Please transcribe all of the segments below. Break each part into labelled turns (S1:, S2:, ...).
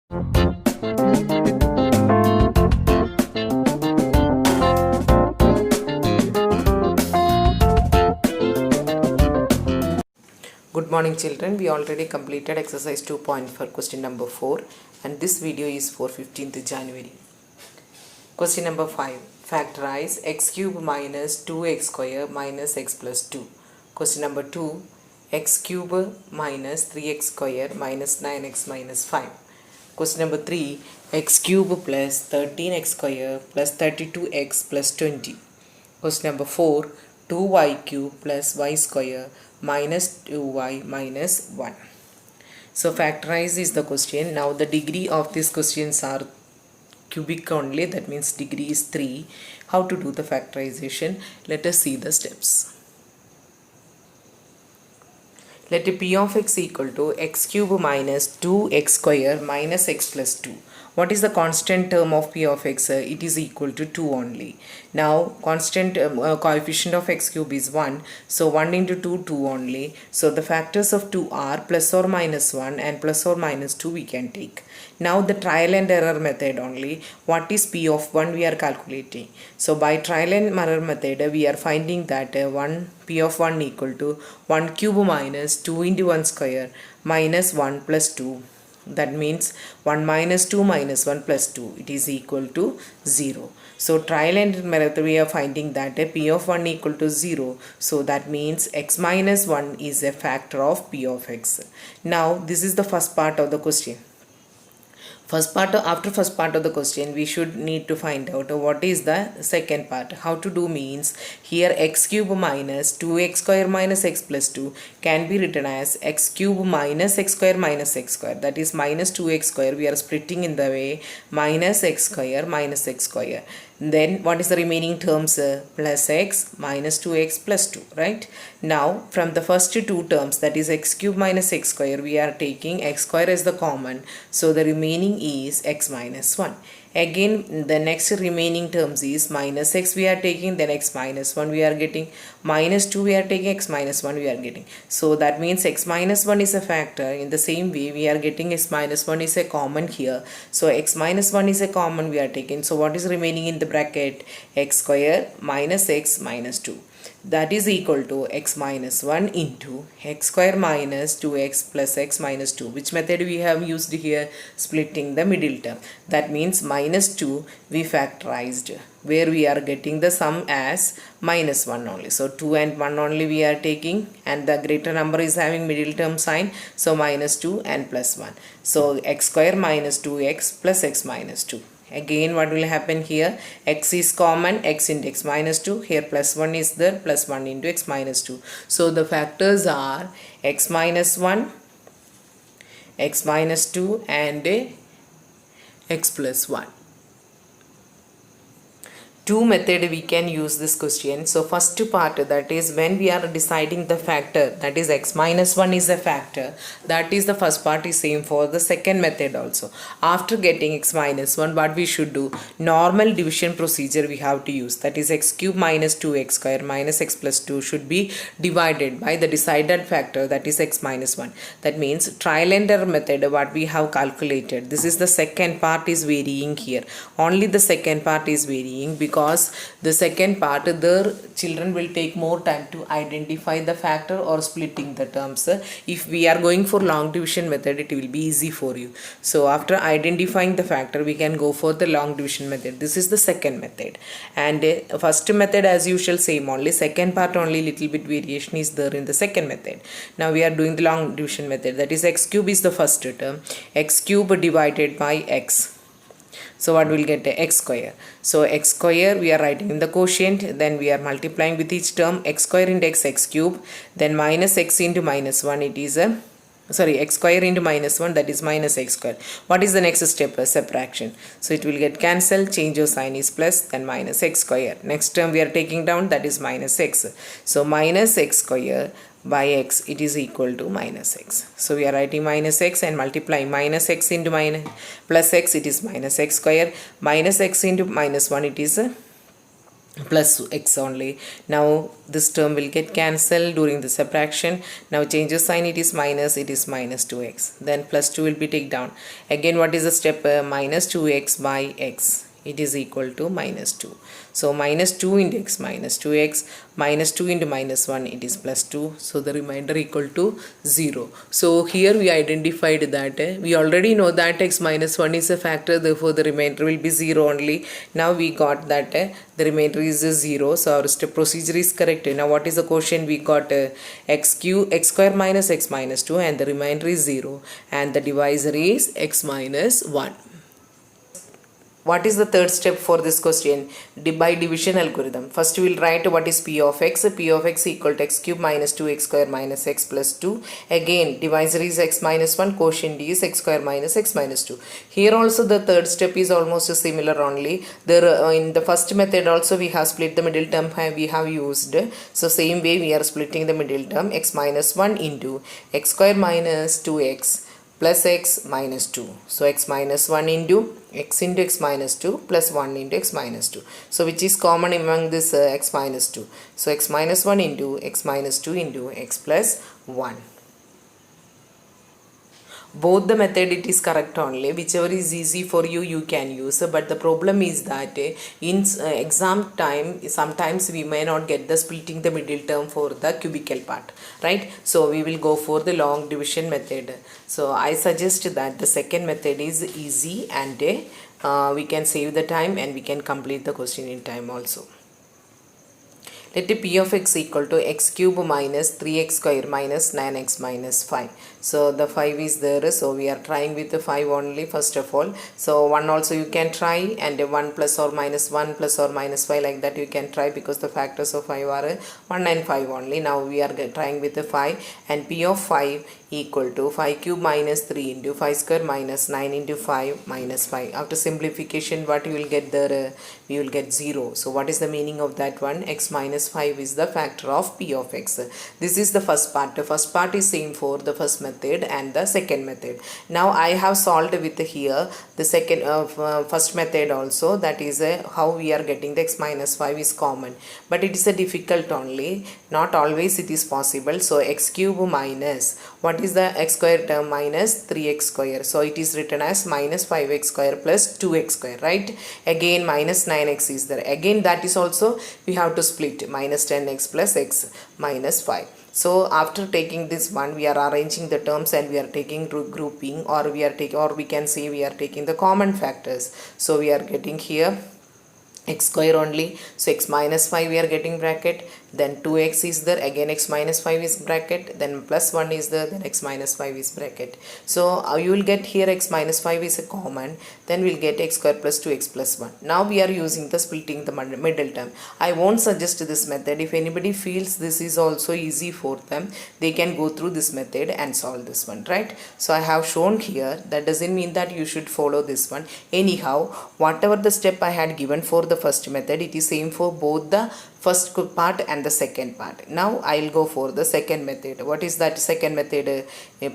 S1: Good morning children, we already completed exercise 2.4 question number 4 and this video is for 15th January. Question number 5. Factorize x cube minus 2x square minus x plus 2. Question number 2. X cube minus 3x square minus 9x minus 5. Question number 3. X cube plus 13x square plus 32x plus 20. Question number 4. 2y cube plus y square minus 2y minus 1. So factorize is the question. Now the degree of these questions are cubic only, that means degree is 3. How to do the factorization? Let us see the steps. Let p of x equal to x cube minus 2x square minus x plus 2. What is the constant term of p of x? It is equal to 2 only. Now constant coefficient of x cube is 1. So 1 into 2, 2 only. So the factors of 2 are plus or minus 1 and plus or minus 2 we can take. Now the trial and error method only. What is p of 1 we are calculating. So by trial and error method we are finding that p of 1 equal to 1 cube minus 2 into 1 square minus 1 plus 2. That means 1 minus 2 minus 1 plus 2. It is equal to 0. So trial and error method we are finding that p of 1 equal to 0. So that means x minus 1 is a factor of p of x. Now this is the first part of the question. After first part of the question we should need to find out what is the second part. How to do means here x cube minus 2x square minus x plus 2 can be written as x cube minus x square minus x square, that is minus 2x square. We are splitting in the way minus x square minus x square. Then what is the remaining terms? Plus x minus 2x plus 2, right? Now from the first two terms, that is x cube minus x square, we are taking x square as the common. So the remaining is x minus 1. Again the next remaining terms is minus x we are taking, then x minus 1 we are getting, minus 2 we are taking, x minus 1 we are getting. So that means x minus 1 is a factor. In the same way we are getting x minus 1 is a common here. So x minus 1 is a common we are taking. So what is remaining in the bracket? X square minus x minus 2. That is equal to x minus 1 into x square minus 2x plus x minus 2. Which method we have used here? Splitting the middle term. That means minus 2 we factorized, where we are getting the sum as minus 1 only. So 2 and 1 only we are taking, and the greater number is having middle term sign. So minus 2 and plus 1. So x square minus 2x plus x minus 2. Again what will happen here? X is common, x into x minus 2. Here plus 1 is there, plus 1 into x minus 2. So the factors are x minus 1, x minus 2 and x plus 1. Two method we can use this question. So first part, that is when we are deciding the factor, that is x minus 1 is a factor, that is the first part is same for the second method also. After getting x minus 1, what we should do? Normal division procedure we have to use, that is x cube minus 2x square minus x plus 2 should be divided by the decided factor, that is x minus 1. That means trial and error method what we have calculated, this is the second part is varying here. Only the second part is varying because the second part the children will take more time to identify the factor or splitting the terms. If we are going for long division method, it will be easy for you. So after identifying the factor we can go for the long division method. This is the second method, and first method as usual same only, second part only little bit variation is there in the second method. Now we are doing the long division method, that is x cube is the first term, x cube divided by x. So what will get? X square. So x square we are writing in the quotient, then we are multiplying with each term, x square into x cube, then minus x into minus 1, it is a x square into minus 1, that is minus x square. What is the next step? Subtraction. So it will get cancelled, change of sign is plus, then minus x square. Next term we are taking down, that is minus x. So minus x square by x, it is equal to minus x. So we are writing minus x and multiplying minus x into minus plus x, it is minus x square, minus x into minus 1, it is plus x only. Now this term will get cancelled during the subtraction. Now change the sign, it is minus 2x, then plus 2 will be taken down. Again, what is the step? Minus 2x by x, it is equal to minus 2. So minus 2 into x minus 2x, minus 2 into minus 1, it is plus 2. So the remainder equal to 0. So here we identified that we already know that x minus 1 is a factor, therefore the remainder will be 0 only. Now we got that the remainder is 0. So our step procedure is correct. Now what is the quotient? We got x square minus x minus 2, and the remainder is 0, and the divisor is x minus 1. What is the third step for this question? By division algorithm. First we will write what is p of x. P of x equal to x cube minus 2x square minus x plus 2. Again, divisor is x minus 1, quotient is x square minus x minus 2. Here also the third step is almost similar only. There in the first method also we have split the middle term, we have used. So same way we are splitting the middle term, x minus 1 into x square minus 2x plus x minus 2. So x minus 1 into x minus 2 plus 1 into x minus 2. So which is common among this x minus 2. So x minus 1 into x minus 2 into x plus 1. Both the method it is correct only, whichever is easy for you you can use. But the problem is that in exam time sometimes we may not get the splitting the middle term for the cubical part, right? So we will go for the long division method. So I suggest that the second method is easy, and we can save the time and we can complete the question in time also. Let p of x equal to x cube minus 3x square minus 9x minus 5. So the 5 is there, so we are trying with the 5 only first of all. So 1 also you can try, and 1 plus or minus 1 plus or minus 5, like that you can try, because the factors of 5 are 1 and 5 only. Now we are trying with the 5, and p of 5 equal to 5 cube minus 3 into 5 square minus 9 into 5 minus 5. After simplification, what you will get there? We will get 0. So what is the meaning of that one? X minus 5 is the factor of p of x. This is the first part. The first part is same for the first method and the second method. Now I have solved with here the second first method also, that is how we are getting the x minus 5 is common, but it is a difficult only, not always it is possible. So x cube minus, what is the x square term? Minus 3x square. So it is written as minus 5x square plus 2x square, right? Again minus 9x is there. Again that is also we have to split, minus 10x plus x minus 5. So after taking this one, we are arranging the terms and we are taking grouping, or we can say we are taking the common factors. So we are getting here x square only. So x minus 5 we are getting bracket, then 2x is there, again x minus 5 is bracket, then plus 1 is there, then x minus 5 is bracket. So you will get here x minus 5 is a common, then we'll get x square plus 2x plus 1. Now we are using the splitting the middle term. I won't suggest this method. If anybody feels this is also easy for them, they can go through this method and solve this one, right? So I have shown here. That doesn't mean that you should follow this one. Anyhow, whatever the step I had given for the first method, it is same for both the first part and the second part. Now I'll go for the second method. What is that second method?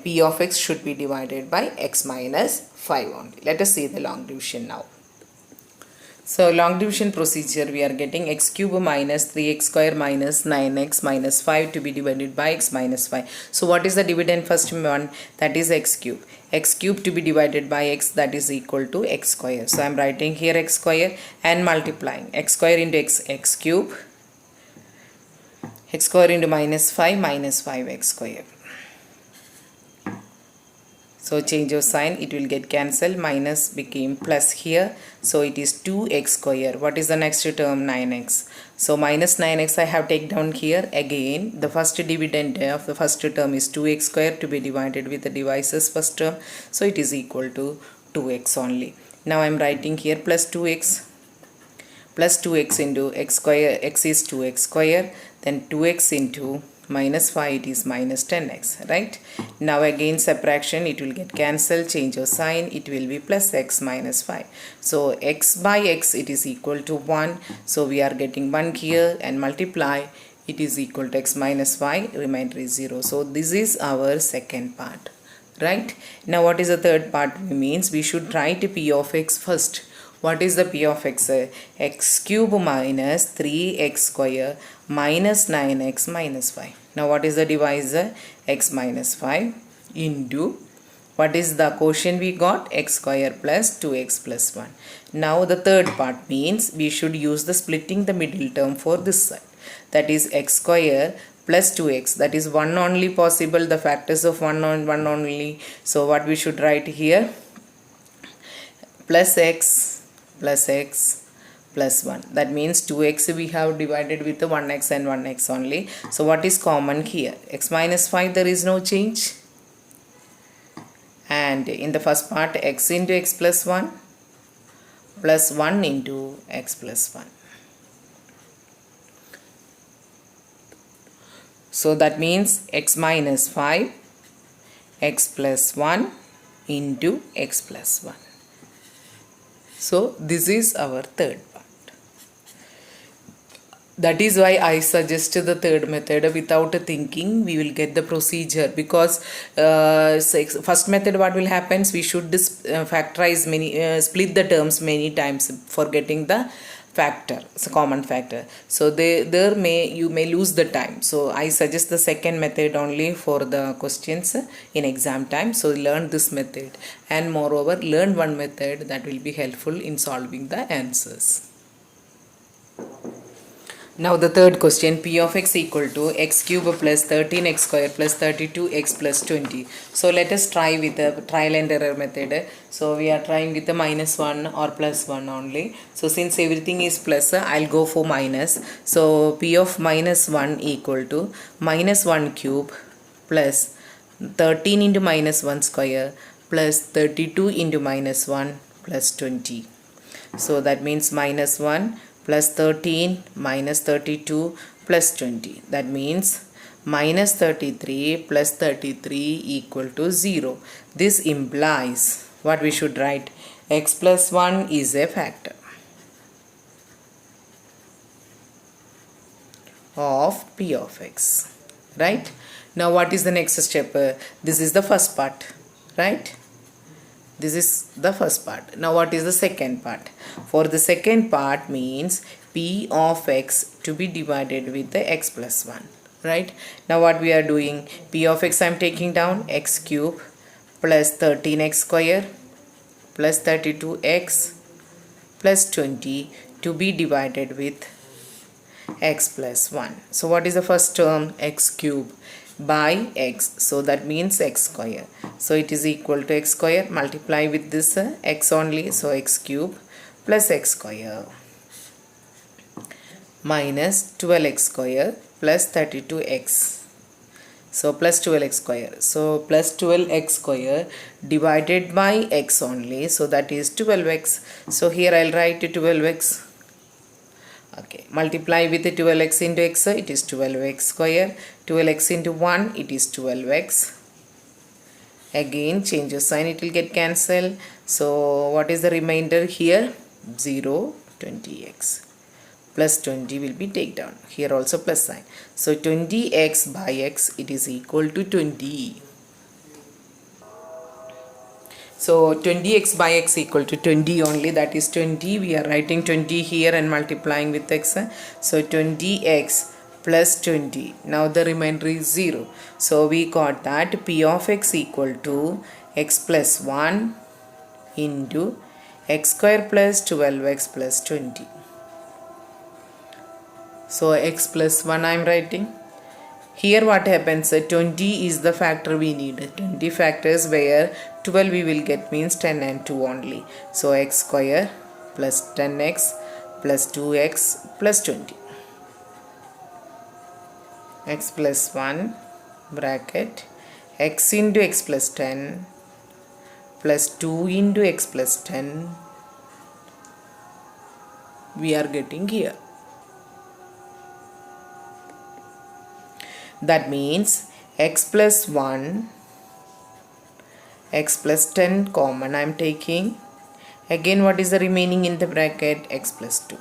S1: P of x should be divided by x minus 5 only. Let us see the long division now. So long division procedure, we are getting x cube minus 3x square minus 9x minus 5 to be divided by x minus 5. So what is the dividend first one? That is x cube. X cube to be divided by x, that is equal to x square. So I am writing here x square and multiplying x square into x cube, x square into minus 5x square. So change of sign, it will get cancelled, minus became plus here. So it is 2x square. What is the next term? 9x. So minus 9x I have taken down here. Again the first dividend of the first term is 2x square to be divided with the divisor's first term. So it is equal to 2x only. Now I am writing here plus 2x into x square. X is 2x square, then 2x into minus 5, it is minus 10x, right? Now again subtraction, it will get cancelled, change of sign, it will be plus x minus 5. So x by x, it is equal to 1. So we are getting 1 here, and multiply, it is equal to x minus 5, remainder is 0. So this is our second part, right? Now what is the third part? Means we should write p of x first. What is the P of x? X cube minus 3x square minus 9x minus 5. Now what is the divisor? X minus 5 into, what is the quotient we got? X square plus 2x plus 1. Now the third part means we should use the splitting the middle term for this side. That is x square plus 2x. That is 1 only possible. The factors of 1 on 1 only. So what we should write here? Plus x plus 1. That means 2x we have divided with the 1x and 1x only. So what is common here? X minus 5, there is no change. And in the first part, x into x plus 1 plus 1 into x plus 1. So that means x minus 5, x plus 1 into x plus 1. So this is our third part. That is why I suggest the third method. Without thinking, we will get the procedure, because first method what will happen, we should factorize many, split the terms many times for getting the factor, it's a common factor. So you may lose the time. So I suggest the second method only for the questions in exam time. So learn this method, and moreover learn one method that will be helpful in solving the answers. Now the third question, P of x equal to x cube plus 13x square plus 32x plus 20. So let us try with the trial and error method. So we are trying with the minus 1 or plus 1 only. So since everything is plus, I'll go for minus. So P of minus 1 equal to minus 1 cube plus 13 into minus 1 square plus 32 into minus 1 plus 20. So that means minus 1 plus 13 minus 32 plus 20. That means minus 33 plus 33 equal to 0. This implies what we should write? X plus 1 is a factor of P of x. Right? Now what is the next step? This is the first part. Right? This is the first part. Now what is the second part? For the second part means P of x to be divided with the x plus 1. Right? Now what we are doing? P of x I am taking down, x cube plus 13x square plus 32x plus 20 to be divided with x plus 1. So what is the first term? X cube by x, so that means x square. So it is equal to x square, multiply with this x only, so x cube plus x square minus 12x square plus 32x. So plus 12x square. So plus 12x square divided by x only, so that is 12x. So here I'll write 12x. Okay, multiply with the 12x into x, it is 12x square. 12x into 1, it is 12x. Again, change the sign, it will get cancelled. So what is the remainder here? 0, 20x. Plus 20 will be taken down. Here also plus sign. So 20x by x, it is equal to 20. So 20x by x equal to 20 only, that is 20. We are writing 20 here and multiplying with x. So 20x plus 20. Now the remainder is 0. So we got that P of x equal to x plus 1 into x square plus 12x plus 20. So x plus 1 I am writing. Here what happens? 20 is the factor we need. 20 factors where 12 we will get means 10 and 2 only. So x square plus 10x plus 2x plus 20. X plus 1 bracket x into x plus 10 plus 2 into x plus 10 we are getting here. That means x plus 1, x plus 10 common I am taking. Again what is the remaining in the bracket? X plus 2.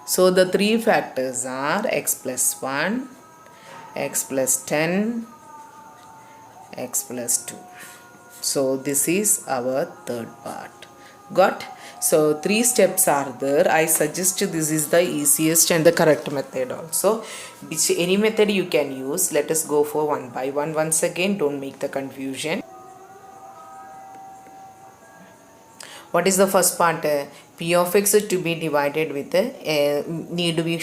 S1: So the three factors are x plus 1, x plus 10, x plus 2. So this is our third part. Got? So 3 steps are there. I suggest this is the easiest and the correct method also. Which any method you can use. Let us go for one by one once again. Don't make the confusion. What is the first part? P of x to be divided with we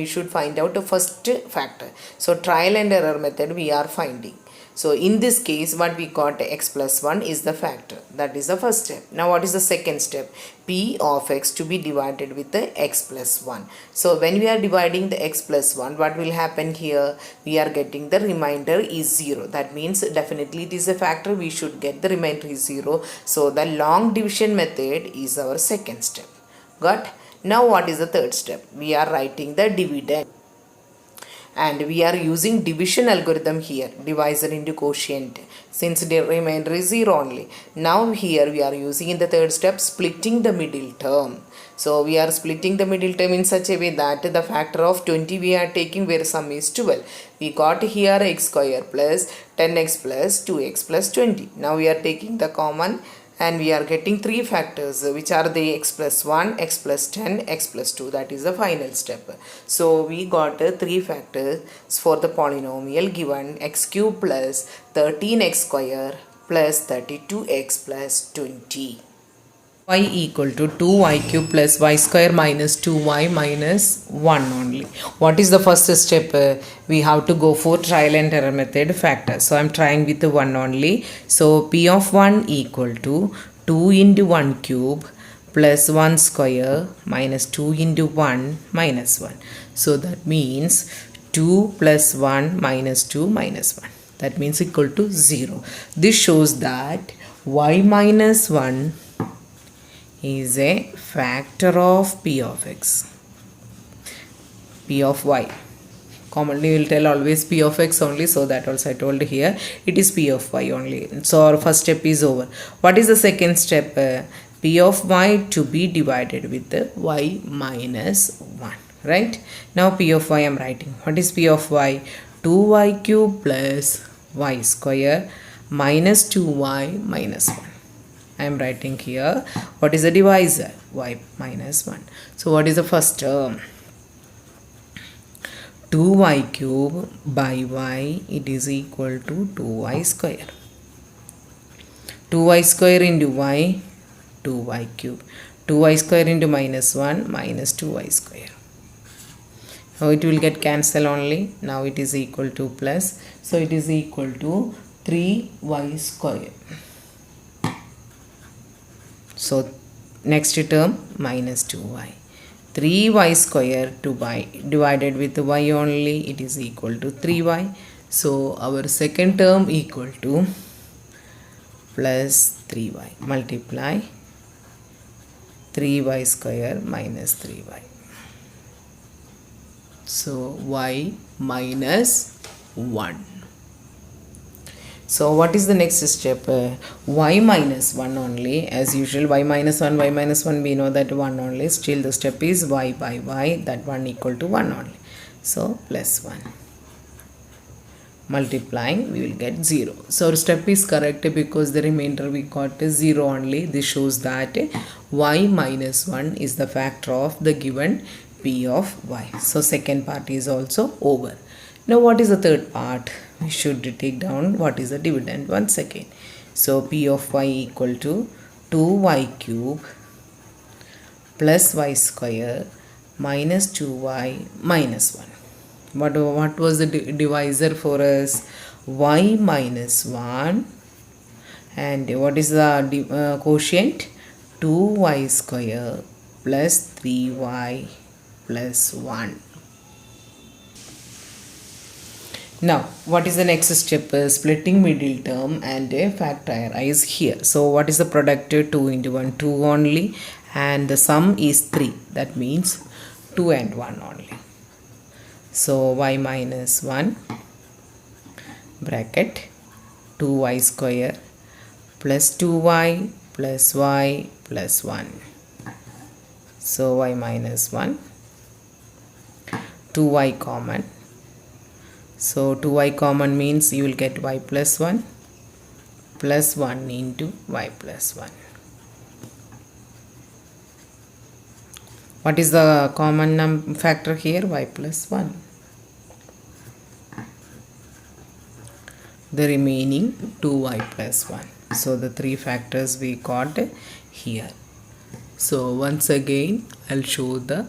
S1: should find out the first factor. So trial and error method we are finding. So in this case what we got, x plus 1 is the factor. That is the first step. Now what is the second step? P of x to be divided with the x plus 1. So when we are dividing the x plus 1, what will happen here? We are getting the remainder is 0. That means definitely it is a factor. We should get the remainder is 0. So the long division method is our second step. Got? Now what is the third step? We are writing the dividend. And we are using division algorithm here, divisor into quotient, since the remainder is 0 only. Now here we are using in the third step splitting the middle term. So we are splitting the middle term in such a way that the factor of 20 we are taking where sum is 12. We got here x square plus 10x plus 2x plus 20. Now we are taking the common and we are getting 3 factors, which are the x plus 1, x plus 10, x plus 2. That is the final step. So we got 3 factors for the polynomial given x cube plus 13x square plus 32x plus 20. Y equal to 2y cube plus y square minus 2y minus 1 only. What is the first step? We have to go for trial and error method factor. So I am trying with the 1 only. So P of 1 equal to 2 into 1 cube plus 1 square minus 2 into 1 minus 1. So that means 2 plus 1 minus 2 minus 1. That means equal to 0. This shows that y minus 1 is a factor of P of x. P of y. Commonly we will tell always P of x only, so that also I told here it is P of y only. So our first step is over. What is the second step? P of y to be divided with the y minus 1. Right? Now P of y I am writing. What is P of y? 2y cube plus y square minus 2y minus 1. I am writing here. What is the divisor? Y minus 1. So what is the first term? 2y cube by y, it is equal to 2y square. 2y square into y, 2y cube. 2y square into minus 1 minus 2y square. Now it will get cancelled only. Now it is equal to plus. So it is equal to 3y square. So next term minus 2y. 3y square to y divided with y only, it is equal to 3y. So our second term equal to plus 3y. Multiply 3y square minus 3y. So y minus 1. So what is the next step? Y minus 1 only. As usual, y minus 1 we know that 1 only. Still the step is y by y, that 1 equal to 1 only. So plus 1. Multiplying, we will get 0. So our step is correct because the remainder we got is 0 only. This shows that y minus 1 is the factor of the given P of y. So second part is also over. Now what is the third part? We should take down what is the dividend once again. So P of y equal to 2y cube plus y square minus 2y minus 1. What was the divisor for us? Y minus 1. And what is the quotient? 2y square plus 3y plus 1. Now, what is the next step? Splitting middle term and a factor is here. So, what is the product? 2 into 1, 2 only. And the sum is 3. That means 2 and 1 only. So, y minus 1 bracket 2y square plus 2y plus y plus 1. So, y minus 1. 2y common. So 2y common means you will get y plus 1 plus 1 into y plus 1. What is the common factor here? Y plus 1. The remaining 2y plus 1. So the three factors we got here. So once again I'll show the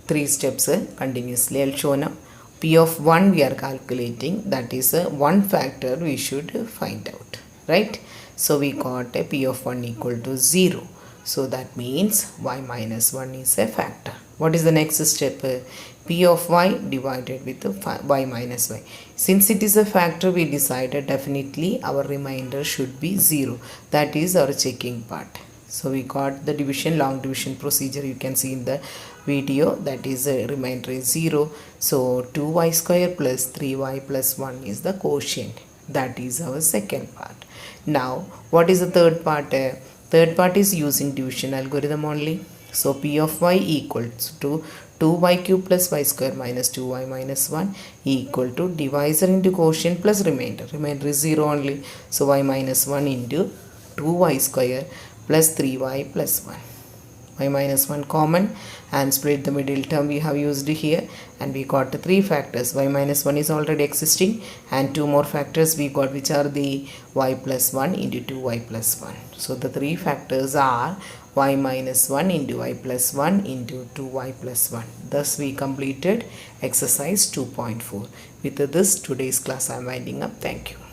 S1: three steps continuously. I'll show now. P of 1 we are calculating, that is one factor we should find out, right? So we got a P of 1 equal to 0. So that means y minus 1 is a factor. What is the next step? P of y divided with y minus y. Since it is a factor, we decided definitely our remainder should be 0. That is our checking part. So we got the division, long division procedure. You can see in the video, that is a remainder is 0. So 2y square plus 3y plus 1 is the quotient. That is our second part. Now what is the third part? Third part is using division algorithm only. So P of y equals to 2y cube plus y square minus 2y minus 1 equal to divisor into quotient plus remainder. Remainder is 0 only. So y minus 1 into 2y square plus 3y plus 1. Y minus 1 common and split the middle term we have used here, and we got the three factors. Y minus 1 is already existing, and two more factors we got, which are the y plus 1 into 2y plus 1. So the three factors are y minus 1 into y plus 1 into 2y plus 1. Thus we completed exercise 2.4. With this, today's class I am winding up. Thank you.